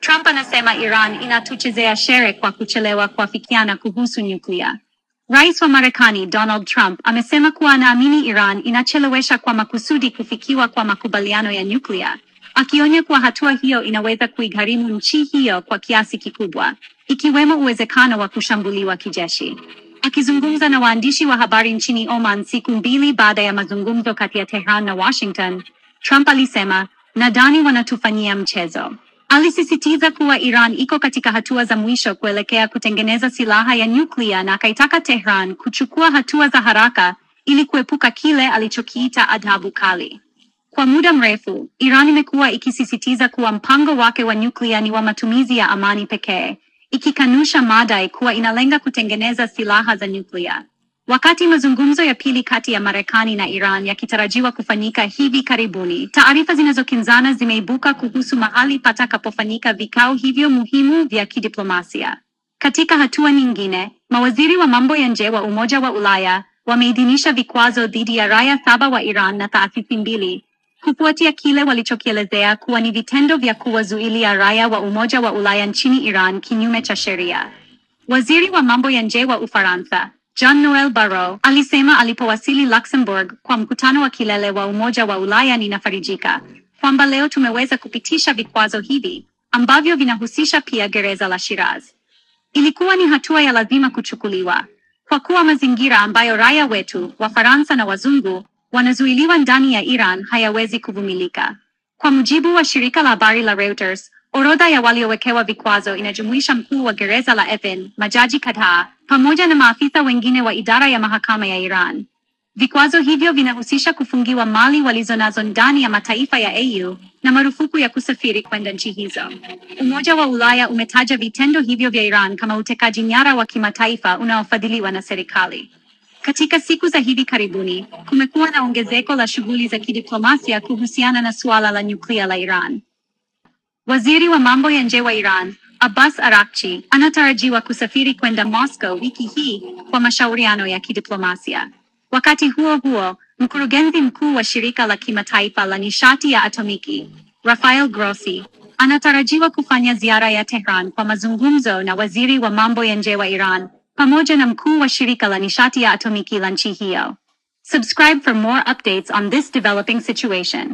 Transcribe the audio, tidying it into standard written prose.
Trump anasema Iran inatuchezea shere kwa kuchelewa kuafikiana kuhusu nyuklia. Rais wa Marekani Donald Trump amesema kuwa anaamini Iran inachelewesha kwa makusudi kufikiwa kwa makubaliano ya nyuklia, akionya kuwa hatua hiyo inaweza kuigharimu nchi hiyo kwa kiasi kikubwa, ikiwemo uwezekano wa kushambuliwa kijeshi. Akizungumza na waandishi wa habari nchini Oman siku mbili baada ya mazungumzo kati ya Tehran na Washington, Trump alisema, "Nadhani wanatufanyia mchezo." Alisisitiza kuwa Iran iko katika hatua za mwisho kuelekea kutengeneza silaha ya nyuklia na akaitaka Tehran kuchukua hatua za haraka ili kuepuka kile alichokiita adhabu kali. Kwa muda mrefu, Iran imekuwa ikisisitiza kuwa mpango wake wa nyuklia ni wa matumizi ya amani pekee, ikikanusha madai kuwa inalenga kutengeneza silaha za nyuklia. Wakati mazungumzo ya pili kati ya Marekani na Iran yakitarajiwa kufanyika hivi karibuni, taarifa zinazokinzana zimeibuka kuhusu mahali patakapofanyika vikao hivyo muhimu vya kidiplomasia. Katika hatua nyingine, mawaziri wa mambo ya nje wa Umoja wa Ulaya wameidhinisha vikwazo dhidi ya raia 7 wa Iran na taasisi mbili, kufuatia kile walichokielezea kuwa ni vitendo vya kuwazuilia raia wa Umoja wa Ulaya nchini Iran kinyume cha sheria. Waziri wa mambo ya nje wa Ufaransa Jean-Noel Barrot alisema alipowasili Luxembourg kwa mkutano wa kilele wa Umoja wa Ulaya, "Ninafarijika kwamba leo tumeweza kupitisha vikwazo hivi ambavyo vinahusisha pia gereza la Shiraz. Ilikuwa ni hatua ya lazima kuchukuliwa kwa kuwa mazingira ambayo raia wetu Wafaransa na wazungu wanazuiliwa ndani ya Iran hayawezi kuvumilika." Kwa mujibu wa shirika la habari la Reuters, orodha ya waliowekewa vikwazo inajumuisha mkuu wa gereza la Evin, majaji kadhaa, pamoja na maafisa wengine wa idara ya mahakama ya Iran. Vikwazo hivyo vinahusisha kufungiwa mali walizonazo ndani ya mataifa ya EU na marufuku ya kusafiri kwenda nchi hizo. Umoja wa Ulaya umetaja vitendo hivyo vya Iran kama utekaji nyara wa kimataifa unaofadhiliwa na serikali. Katika siku za hivi karibuni, kumekuwa na ongezeko la shughuli za kidiplomasia kuhusiana na suala la nyuklia la Iran. Waziri wa mambo ya nje wa Iran, Abbas Araghchi, anatarajiwa kusafiri kwenda Moscow wiki hii kwa mashauriano ya kidiplomasia. Wakati huo huo, mkurugenzi mkuu wa shirika la kimataifa la nishati ya atomiki, Rafael Grossi, anatarajiwa kufanya ziara ya Tehran kwa mazungumzo na waziri wa mambo ya nje wa Iran, pamoja na mkuu wa shirika la nishati ya atomiki la nchi hiyo. Subscribe for more updates on this developing situation.